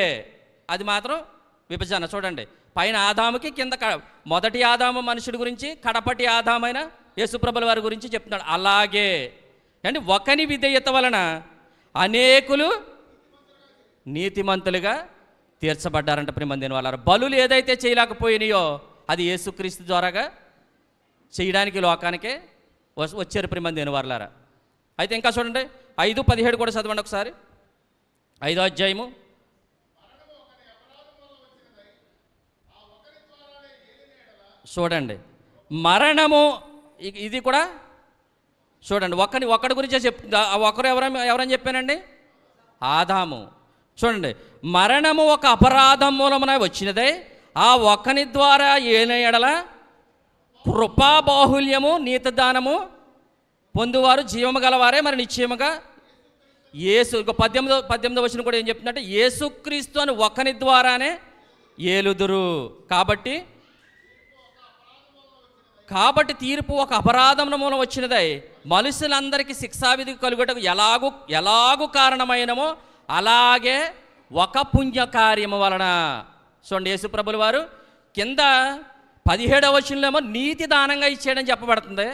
అది మాత్రం విభజన చూడండి. పైన ఆదాముకి, కింద మొదటి ఆదాము మనుషుడి గురించి, కడపటి ఆదామైన యేసుప్రభుల వారి గురించి చెప్తున్నాడు. అలాగే అంటే ఒకని విధేయత వలన అనేకులు నీతిమంతులుగా తీర్చబడ్డారంట. ప్రియమందిన వాళ్ళ బలులు ఏదైతే చేయలేకపోయినాయో అది యేసుక్రీస్తు ద్వారాగా చేయడానికి లోకానికే వచ్చారు. ప్రియమందిన వాళ్ళారా. అయితే ఇంకా చూడండి 5:17 కూడా చదవండి ఒకసారి. 5వ అధ్యాయము. చూడండి మరణము, ఇది కూడా చూడండి ఒకడి గురించే చెప్తుంది. ఒకరు ఎవరని చెప్పానండి? ఆదాము. చూడండి మరణము ఒక అపరాధం మూలమున వచ్చినదే, ఆ ఒకని ద్వారా ఏన ఎడల కృపాబాహుల్యము నీతిదానము పొందువారు జీవము గలవారే మరి నిశ్చయముగా యేసు. 18వ వచనం కూడా ఏం చెప్తుందంటే యేసుక్రీస్తు అని ఒకని ద్వారానే ఏలుదురు. కాబట్టి తీర్పు ఒక అపరాధం మూలం వచ్చినదై మనుషులందరికీ శిక్షావిధి కలుగుటకు ఎలాగూ కారణమైనమో అలాగే ఒక పుణ్యకార్యము వలన. చూడండి యేసుప్రభుల వారు కింద 17వ వచనంలో నీతి దానంగా ఇచ్చాడని చెప్పబడుతుంది.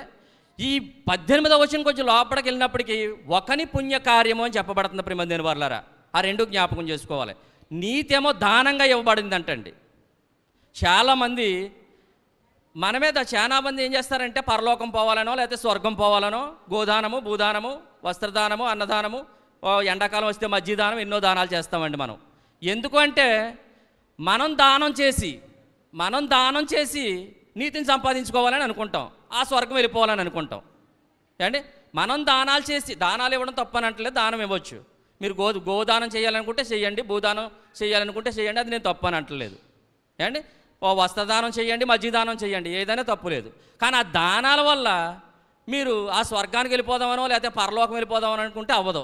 ఈ 18వ వచనం కొంచెం లోపలికి వెళ్ళినప్పటికీ ఒకని పుణ్యకార్యము అని చెప్పబడుతుంది. ప్రియమందిన వాళ్ళారా, ఆ రెండు జ్ఞాపకం చేసుకోవాలి. నీతి ఏమో దానంగా ఇవ్వబడింది అంటండి. చాలామంది చాలా మంది ఏం చేస్తారంటే పరలోకం పోవాలనో లేకపోతే స్వర్గం పోవాలనో గోదానము, భూదానము, వస్త్రదానము, అన్నదానము, ఎండాకాలం వస్తే మజ్జిదానం, ఎన్నో దానాలు చేస్తామండి మనం. ఎందుకంటే మనం దానం చేసి నీతిని సంపాదించుకోవాలని అనుకుంటాం, ఆ స్వర్గం వెళ్ళిపోవాలని అనుకుంటాం. ఏమండి మనం దానాలు ఇవ్వడం తప్పని అంటలేదు, దానం ఇవ్వచ్చు. మీరు గోదానం చేయాలనుకుంటే చేయండి, భూదానం చేయాలనుకుంటే చేయండి, అది నేను తప్పని అంటలేదు. ఏమండి వస్త్రదానం చేయండి, మజ్జిదానం చేయండి, ఏదైనా తప్పు లేదు. కానీ ఆ దానాల వల్ల మీరు ఆ స్వర్గానికి వెళ్ళిపోదామనో లేకపోతే పరలోకం వెళ్ళిపోదామని అనుకుంటే అవ్వదు.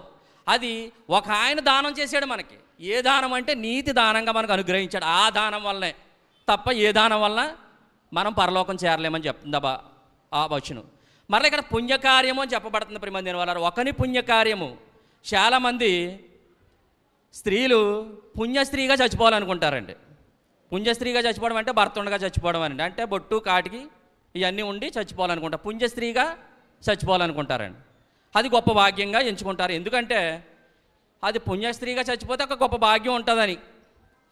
అది ఒక ఆయన దానం చేశాడు మనకి. ఏ దానం అంటే నీతి దానంగా మనకు అనుగ్రహించాడు. ఆ దానం వల్లనే తప్ప ఏ దానం వలన మనం పరలోకం చేరలేమని చెప్తుంది ఆ వచనం. మరలా ఇక్కడ పుణ్యకార్యము అని చెప్పబడుతుంది. ప్రియమందిన వాళ్ళ ఒకని పుణ్యకార్యము. చాలామంది స్త్రీలు పుణ్యస్త్రీగా చచ్చిపోవాలనుకుంటారండి. పుణ్యస్త్రీగా చచ్చిపోవడం అంటే భర్త ఉండగా చచ్చిపోవడం అని అంటే బొట్టు కాటికి ఇవన్నీ ఉండి చచ్చిపోవాలనుకుంటారు. పుణ్యస్త్రీగా చచ్చిపోవాలనుకుంటారండి. అది గొప్ప భాగ్యంగా ఎంచుకుంటారు. ఎందుకంటే అది పుణ్యస్త్రీగా చచ్చిపోతే ఒక గొప్ప భాగ్యం ఉంటుందని.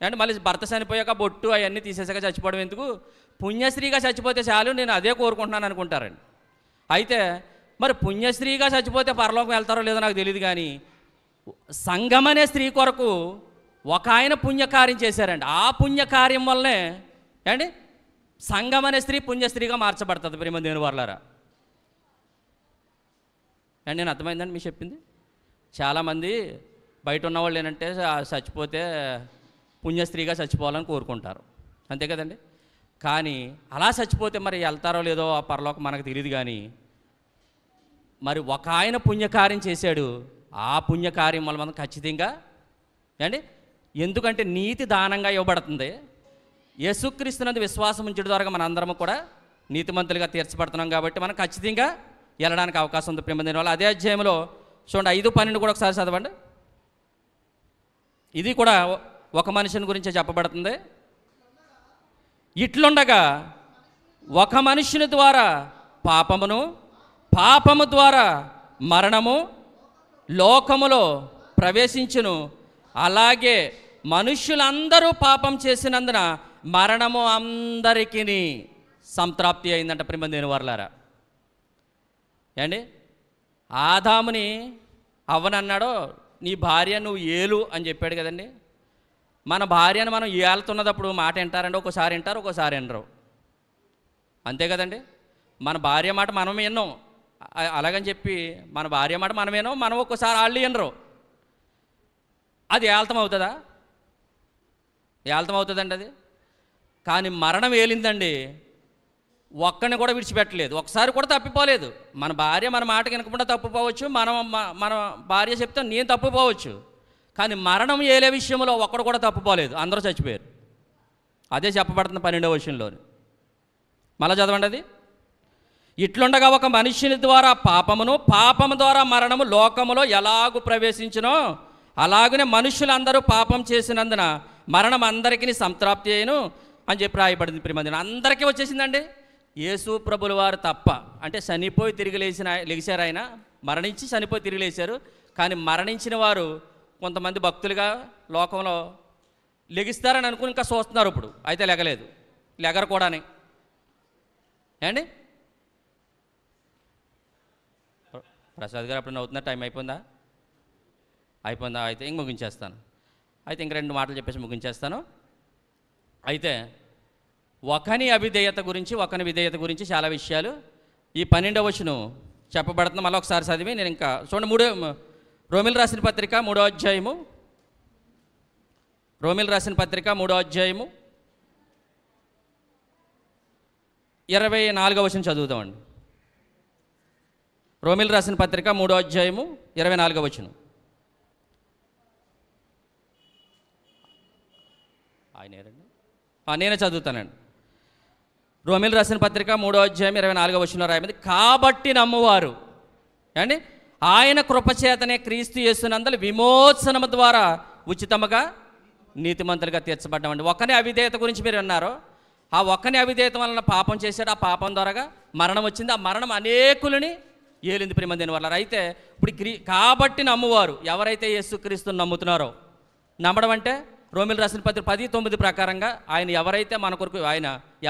అంటే మళ్ళీ భర్త చనిపోయాక బొట్టు అవన్నీ తీసేసాక చచ్చిపోవడం ఎందుకు, పుణ్యస్త్రీగా చచ్చిపోతే చాలు, నేను అదే కోరుకుంటున్నాను అనుకుంటారండి. అయితే మరి పుణ్యస్త్రీగా చచ్చిపోతే పరలోకం వెళ్తారో లేదో నాకు తెలియదు, కానీ సంఘం అనే స్త్రీ కొరకు ఒక ఆయన పుణ్యకార్యం చేశారండి. ఆ పుణ్యకార్యం వల్లనే అండి సంఘం అనే స్త్రీ పుణ్యస్త్రీగా మార్చబడుతుంది. ప్రేమ దేవుని వాళ్ళారా అండి, నేను అర్థమైందండి మీరు చెప్పింది. చాలామంది బయట ఉన్నవాళ్ళు ఏంటంటే చచ్చిపోతే పుణ్యస్త్రీగా చచ్చిపోవాలని కోరుకుంటారు, అంతే కదండి. కానీ అలా చచ్చిపోతే మరి వెళ్తారో లేదో ఆ పరలోకం మనకు తెలియదు. కానీ మరి ఒక ఆయన పుణ్యకార్యం చేశాడు, ఆ పుణ్యకార్యం వల్ల మనం ఖచ్చితంగా అండి, ఎందుకంటే నీతి దానంగా ఇవ్వబడుతుంది. యేసుక్రీస్తునందు విశ్వాసం ఉంచడం ద్వారా మన అందరము కూడా నీతిమంతులుగా తీర్చబడుతున్నాం. కాబట్టి మనం ఖచ్చితంగా వెళ్ళడానికి అవకాశం ఉంది. ప్రేమ దీని వల్ల అదే అధ్యాయంలో చూడండి 5:12 కూడా ఒకసారి చదవండి. ఇది కూడా ఒక మనిషిని గురించే చెప్పబడుతుంది. ఇట్లుండగా ఒక మనుషుని ద్వారా పాపము ద్వారా మరణము లోకములో ప్రవేశించును, అలాగే మనుష్యులందరూ పాపం చేసినందున మరణము అందరికీ సంతృప్తి అయిందంట. ప్రేమ దేవుని వారలారా ఏండి, ఆదాముని అవ్వనన్నాడో నీ భార్య నువ్వు ఏలు అని చెప్పాడు కదండి. మన భార్యను మనం ఏలుతున్నప్పుడు మాట వింటారండి, ఒక్కోసారి వింటారు, ఒక్కోసారి వినరు, అంతే కదండి. మన భార్య మాట మనం విన్నాం, అలాగని చెప్పి మన భార్య మాట మనం విన్నాం, మనం ఒక్కోసారి వాళ్ళు వినరు. అది ఏల్తం అవుతుందా? ఏల్తం అవుతుందండి అది. కానీ మరణం ఏలిందండి, ఒక్కడిని కూడా విడిచిపెట్టలేదు, ఒకసారి కూడా తప్పిపోలేదు. మన భార్య మన మాట వినకుండా తప్పిపోవచ్చు, మన భార్య చెప్తే నేను తప్పిపోవచ్చు, కానీ మరణం ఏలే విషయంలో ఒక్కడు కూడా తప్పిపోలేదు, అందరూ చచ్చిపోయారు. అదే చెప్పబడుతుంది 12వ వచనంలో. మళ్ళీ చదవండి అది. ఇట్లుండగా ఒక మనుష్యుని ద్వారా పాపము ద్వారా మరణము లోకములో ఎలాగు ప్రవేశించునో అలాగనే మనుషులందరూ పాపం చేసినందున మరణం అందరికీ సంతృప్తి అయ్యను అని చెప్పి రాయబడింది. ప్రియమందిని అందరికీ వచ్చేసిందండి. యేసు ప్రభుల వారు తప్ప, అంటే చనిపోయి తిరిగి లెగిశారు. ఆయన మరణించి చనిపోయి తిరిగి లేచారు. కానీ మరణించిన వారు కొంతమంది భక్తులుగా లోకంలో లెగిస్తారని అనుకుని ఇంకా చూస్తున్నారు. ఇప్పుడు అయితే లెగరు కూడానే. ఏండి ప్రసాద్ గారు అప్పుడు నవ్వుతున్నారు. టైం అయిపోయిందా? అయితే ఇంక ముగించేస్తాను. అయితే ఇంక 2 మాటలు చెప్పేసి ముగించేస్తాను. అయితే ఒకని విధేయత గురించి చాలా విషయాలు ఈ 12వ వచనం చెప్పబడుతుంది. మళ్ళీ ఒకసారి చదివి నేను ఇంకా చూడండి. రోమిల్ రాసిన పత్రిక 3వ అధ్యాయము 24వ వచనం చదువుతామండి. రోమిల్ రాసిన పత్రిక 3వ అధ్యాయము 24వ వచనం. నేనే చదువుతానండి. రోమిల్ రాసిన పత్రిక 3వ అధ్యాయం 24వ వచనంలో రాయబడింది, కాబట్టి నమ్మువారు అండి ఆయన కృపచేతనే క్రీస్తు యేసునందలి విమోచనము ద్వారా ఉచితముగా నీతిమంతులుగా తీర్చబడ్డామండి. ఒకని అవిధేయత గురించి మీరు అన్నారు. ఆ ఒకని అవిధేయత వలన పాపం చేశాడు. ఆ పాపం ద్వారా మరణం వచ్చింది. ఆ మరణం అనేకులని ఏలింది. ప్రియమందిని వాళ్ళ అయితే ఇప్పుడు కాబట్టి నమ్మువారు ఎవరైతే యేసుక్రీస్తుని నమ్ముతున్నారో, నమ్మడం అంటే రోమిల్ రాసిన పత్రిక 10:9 ప్రకారంగా ఆయన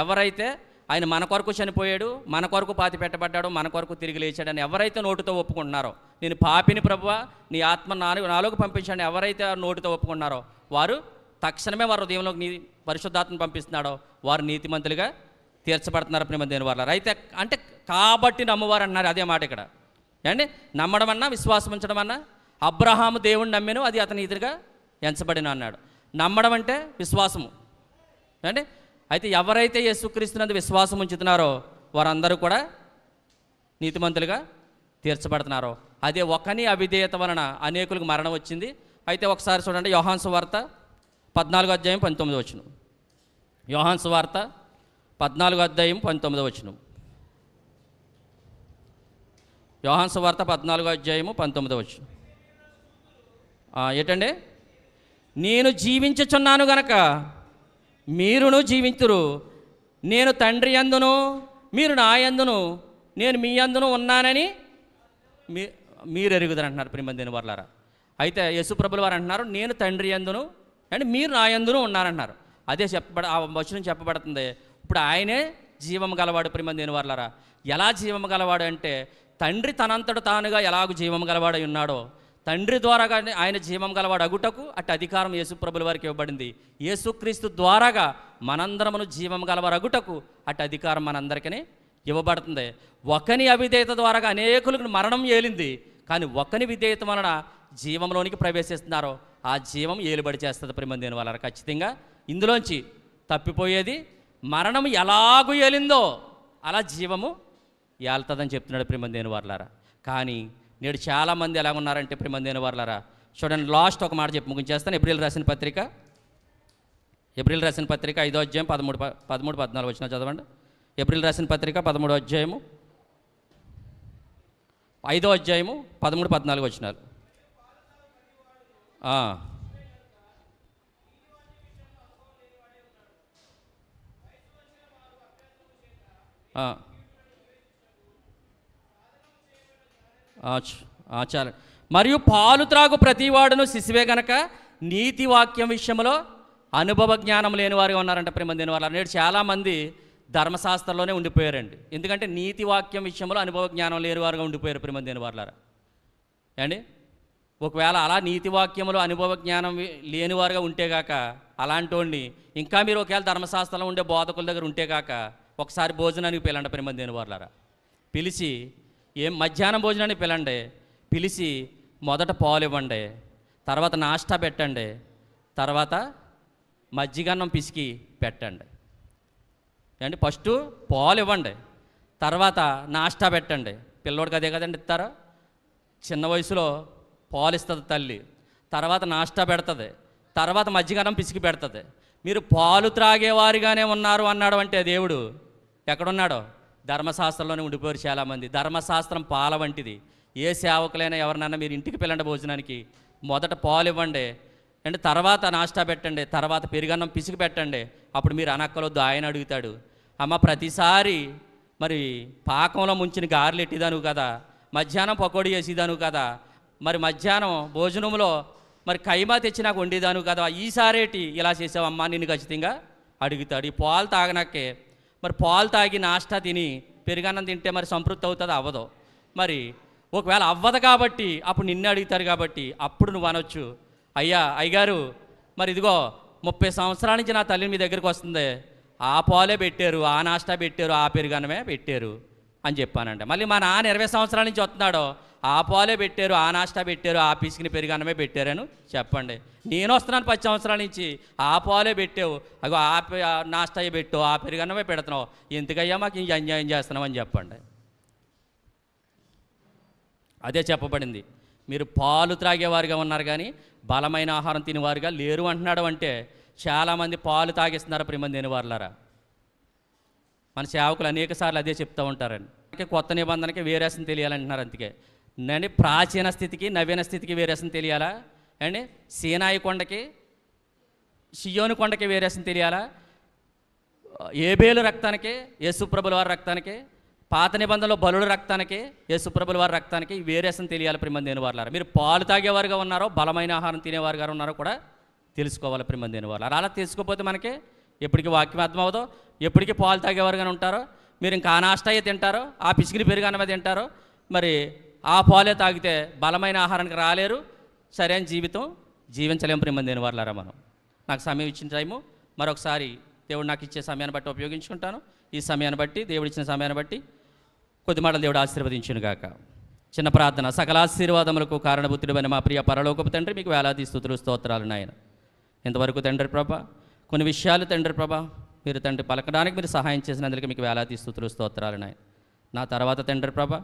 ఎవరైతే ఆయన మన కొరకు చనిపోయాడు, మన కొరకు పాతి పెట్టబడ్డాడు, మన కొరకు తిరిగి లేచాడని ఎవరైతే నోటితో ఒప్పుకుంటున్నారో, నేను పాపిని ప్రభువా నీ ఆత్మ నాలోకి పంపించాడని ఎవరైతే నోటితో ఒప్పుకుంటున్నారో వారు తక్షణమే వారి హృదయంలోకి పరిశుద్ధాత్మను పంపిస్తున్నాడో వారు నీతిమంతులుగా తీర్చబడుతున్నారు. ప్రియమందిని వాళ్ళ అయితే అంటే కాబట్టి నమ్మువారు అన్నారు. అదే మాట ఇక్కడ అండి. నమ్మడం అన్నా విశ్వాసం ఉంచడం అన్నా, అబ్రహాము దేవుణ్ణి నమ్మెను, అది అతని నీతిగా ఎంచబడిన అన్నాడు. నమ్మడం అంటే విశ్వాసము అండి. అయితే ఎవరైతే యేసుక్రీస్తునందు విశ్వాసం ఉంచుతున్నారో వారందరూ కూడా నీతిమంతులుగా తీర్చబడుతున్నారో, అదే ఒకని అవిధేయత వలన అనేకులకు మరణం వచ్చింది. అయితే ఒకసారి చూడండి, యోహాను సువార్త 14వ అధ్యాయం 19వ వచనం. యోహాను సువార్త 14వ అధ్యాయం 19వ వచనం. యోహాను సువార్త 14వ అధ్యాయము 19వ వచనం. ఏంటండి? నేను జీవించుచున్నాను గనక మీరును జీవింతురు, నేను తండ్రి యందును మీరు నా యందును నేను మీ యందును ఉన్నానని మీరు ఎరుగుదరు అంటున్నారు. ప్రియమందిని వర్లారా, అయితే యేసుప్రభుల వారు అంటున్నారు నేను తండ్రి యందును అంటే మీరు నా యందును ఉన్నారన్నారు. అదే ఆ వచనం చెప్పబడుతుంది. ఇప్పుడు ఆయనే జీవము గలవాడు. ప్రియమందిని వర్లారా, ఎలా జీవము గలవాడు అంటే తండ్రి తనంతట తానుగా ఎలాగూ జీవము గలవాడై ఉన్నాడో తండ్రి ద్వారాగా ఆయన జీవం గలవాడు అగుటకు అట్టి అధికారం యేసుప్రభుల వారికి ఇవ్వబడింది. యేసుక్రీస్తు ద్వారాగా మనందరమును జీవం గలవారు అగుటకు అట్టి అధికారం మనందరికీ ఇవ్వబడుతుంది. ఒకని అవిధేయత ద్వారాగా అనేకులకు మరణం ఏలింది. కానీ ఒకని విధేయత వలన జీవంలోనికి ప్రవేశిస్తున్నారో ఆ జీవం ఏలుబడి చేస్తుంది. ప్రియమందిని వాళ్ళ ఖచ్చితంగా ఇందులోంచి తప్పిపోయేది మరణం ఎలాగూ ఏలిందో అలా జీవము ఏలుతుందని చెప్తున్నాడు. ప్రియమందిని వాళ్ళారా, కానీ నేడు చాలామంది ఎలా ఉన్నారంటే ప్రియమందిని వాళ్ళారా, చూడండి లాస్ట్ ఒక మాట చెప్పి ముగించేస్తాను. ఏప్రిల్ రాసిన పత్రిక 5వ అధ్యాయం 13-14 వచనాలు చదవండి. ఏప్రిల్ రాసిన పత్రిక 13వ అధ్యాయము 5వ అధ్యాయము 13-14 వచనాలు. చాలా. మరియు పాలు త్రాగు ప్రతివాడును శిశువే గనక నీతి వాక్యం విషయంలో అనుభవ జ్ఞానం లేని వారుగా ఉన్నారంట. ప్రియమందిని వాళ్ళ నేడు చాలామంది ధర్మశాస్త్రంలోనే ఉండిపోయారండి. ఎందుకంటే నీతి వాక్యం విషయంలో అనుభవ జ్ఞానం లేని వారుగా ఉండిపోయారు. ప్రియమందిని వాళ్ళారా అండి, ఒకవేళ అలా నీతి వాక్యంలో అనుభవ జ్ఞానం లేనివారుగా ఉంటేగాక అలాంటి వాడిని ఇంకా మీరు ఒకవేళ ధర్మశాస్త్రంలో ఉండే బోధకుల దగ్గర ఉంటేగాక ఒకసారి భోజనానికి పిలండి. ప్రియమందిని వాళ్ళారా, పిలిచి మధ్యాహ్నం భోజనానికి పిలండి. పిలిచి మొదట పాలు ఇవ్వండి, తర్వాత నాష్టా పెట్టండి, తర్వాత మజ్జిగన్నం పిసికి పెట్టండి అండి. ఫస్ట్ పాలు ఇవ్వండి, తర్వాత నాష్టా పెట్టండి. పిల్లోడికి అదే కదండి ఇస్తారా. చిన్న వయసులో పాలు ఇస్తుంది తల్లి, తర్వాత నాష్టా పెడుతుంది, తర్వాత మజ్జిగన్నం పిసికి పెడుతుంది. మీరు పాలు త్రాగేవారిగానే ఉన్నారు అన్నాడు అంటే దేవుడు ఎక్కడున్నాడో ధర్మశాస్త్రంలోనే ఉండిపోయారు చాలామంది. ధర్మశాస్త్రం పాల వంటిది. ఏ సేవకులైనా ఎవరినైనా మీరు ఇంటికి పిల్లండి భోజనానికి, మొదట పాలు ఇవ్వండి అండ్ తర్వాత నాష్టా పెట్టండి, తర్వాత పెరుగన్నం పిసికి పెట్టండి, అప్పుడు మీరు అనక్కలొద్దు, ఆయన అడుగుతాడు. అమ్మ ప్రతిసారి మరి పాకంలో ముంచిన గారెలు ఎట్టిదాను కదా, మధ్యాహ్నం పకోడీ వేసేదాను కదా, మరి మధ్యాహ్నం భోజనంలో మరి కైమా తెచ్చి నాకు వండేదాను కదా, ఈసారేటి ఇలా చేసావమ్మా నిన్ను ఖచ్చితంగా అడుగుతాడు. ఈ పాలు తాగనాకే మరి పాలు తాగి నాష్టా తిని పెరుగన్నం తింటే మరి సంతృప్తి అవుతుంది? అవ్వదు. మరి ఒకవేళ అవ్వదు కాబట్టి అప్పుడు నిన్ను అడుగుతారు కాబట్టి అప్పుడు నువ్వు అనొచ్చు, అయ్యగారు మరి ఇదిగో 30 సంవత్సరాల నుంచి నా తల్లి మీ దగ్గరికి వస్తుంది, ఆ పాలే పెట్టారు, ఆ నాష్టా పెట్టారు, ఆ పెరుగన్నమే పెట్టారు అని చెప్పానంటే. మళ్ళీ మా నాన్న 20 సంవత్సరాల నుంచి వస్తున్నాడో, ఆ పాలే పెట్టారు, ఆ నాష్టా పెట్టారు, ఆ పిసికిన పెరుగన్నమే పెట్టారని చెప్పండి. నేను వస్తున్నాను 10 సంవత్సరాల నుంచి, ఆ పాలే పెట్టావు, అగో ఆ నాష్టా పెట్టు, ఆ పెరుగన్నమే పెడుతున్నావు, ఎందుకయ్యా మాకు ఇంక అన్యాయం చేస్తున్నావు అని చెప్పండి. అదే చెప్పబడింది. మీరు పాలు త్రాగేవారుగా ఉన్నారు కానీ బలమైన ఆహారం తినేవారుగా లేరు అంటున్నాడు. అంటే చాలామంది పాలు తాగిస్తున్నారు ప్రియమైన దేని వారులారా. మన సేవకులు అనేక సార్లు అదే చెప్తూ ఉంటారండి. కొత్త నిబంధనకి వేరేసం తెలియాలంటున్నారు. అందుకే నేను ప్రాచీన స్థితికి నవీన స్థితికి వేరేసం తెలియాలా అండి? సీనాయి కొండకి షియోను కొండకి వేరేసం తెలియాలా? ఏబేలు రక్తానికి యేసుప్రభుల వారి రక్తానికి, పాత నిబంధనలో బలుల రక్తానికి యేసుప్రభుల వారి రక్తానికి వేరేసం తెలియాలి ప్రియమైన దేని వారులారా. మీరు పాలు తాగేవారుగా ఉన్నారో బలమైన ఆహారం తినేవారుగా ఉన్నారో కూడా తెలుసుకోవాలి ప్రియమైన దేని వారులారా. అలా తెలుసుకోకపోతే మనకి ఎప్పటికీ వాక్యం అర్థం అవ్వదో, ఎప్పటికీ పాలు తాగేవారుగానే ఉంటారో, మీరు ఇంకా ఆ నాష్టాయే తింటారో, ఆ పిసికిని పెరుగన్నమే తింటారో, మరి ఆ పాలే తాగితే బలమైన ఆహారానికి రాలేరు, సరైన జీవితం జీవించలేము ప్రియమైన దేని వారులారా. మనం నాకు సమయం ఇచ్చిన టైము మరొకసారి దేవుడు నాకు ఇచ్చే సమయాన్ని బట్టి ఉపయోగించుకుంటాను. ఈ సమయాన్ని బట్టి దేవుడు ఇచ్చిన సమయాన్ని బట్టి కొద్ది మాటలు దేవుడు ఆశీర్వదించును గాక. చిన్న ప్రార్థన. సకల ఆశీర్వాదములకు కారణభూతుడైన మా ప్రియ పరలోకపు తండ్రి, మీకు వేలాది స్తుతులు స్తోత్రాలు నాయన. ఇంతవరకు తండ్రి ప్రభా కొన్ని విషయాలు తండ్రి ప్రభా మీరు తండ్రి పలకడానికి మీరు సహాయం చేసినందుకు మీకు వేలాది స్తుతులు స్తోత్రాలు నాయన. నా తర్వాత తండ్రి ప్రభా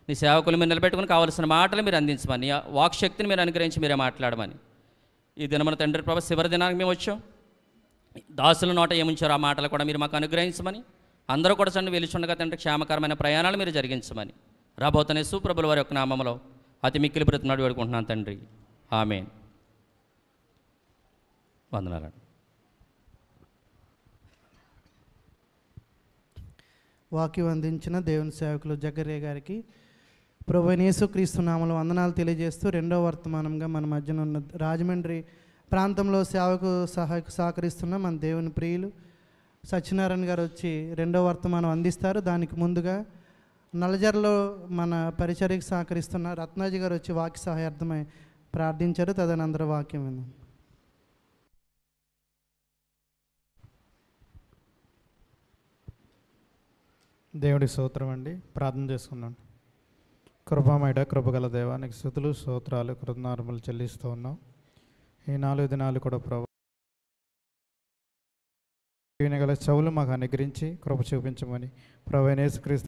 నీ సేవకులు మీరు నిలబెట్టుకుని కావాల్సిన మాటలు మీరు అందించమని, వాక్శక్తిని మీరు అనుగ్రహించి మీరే మాట్లాడమని. ఈ దినమున తండ్రి ప్రభా చివరి దినానికి మేము వచ్చాం. దాసుల నోట ఏముంచారో ఆ మాటలు కూడా మీరు మాకు అనుగ్రహించమని, అందరూ కూడా చండి వెలుచుండగా తండ్రి క్షేమకరమైన ప్రయాణాలు మీరు జరిగించమని రాబోతున్న యేసుప్రభుల వారి యొక్క నామములో అతి మిక్కిలి బ్రతిమలాడి వేడుకుంటున్నాను తండ్రి. ఆమేన్. వందనాలండి. వాక్యం అందించిన దేవుని సేవకులు జగ్గయ్య గారికి ప్రభువైన యేసుక్రీస్తు నామములో వందనాలు తెలియజేస్తూ, రెండవ వర్తమానంగా మన మధ్యన ఉన్న రాజమండ్రి ప్రాంతంలో సేవకు సహకరిస్తున్న మన దేవుని ప్రియులు సత్యనారాయణ గారు వచ్చి రెండవ వర్తమానం అందిస్తారు. దానికి ముందుగా నల్లజర్లో మన పరిచర్యకు సహకరిస్తున్న రత్నాజీ గారు వచ్చి వాక్య సహాయార్థమై ప్రార్థించారు. తదనంతర వాక్యం విన్నాం. దేవుడి స్తోత్రం అండి. ప్రార్థన చేసుకున్నాం. కృపామయడ కృపగల దేవానికి స్తుతులు స్తోత్రాలు కృతజ్ఞతలు చెల్లిస్తూ ఉన్నాం. ఈ 4 దినాలు కూడా ప్రభు వినగల చెవులు మాకు అనుగ్రహించి కృప చూపించమని ప్రభువైన యేసుక్రీస్తు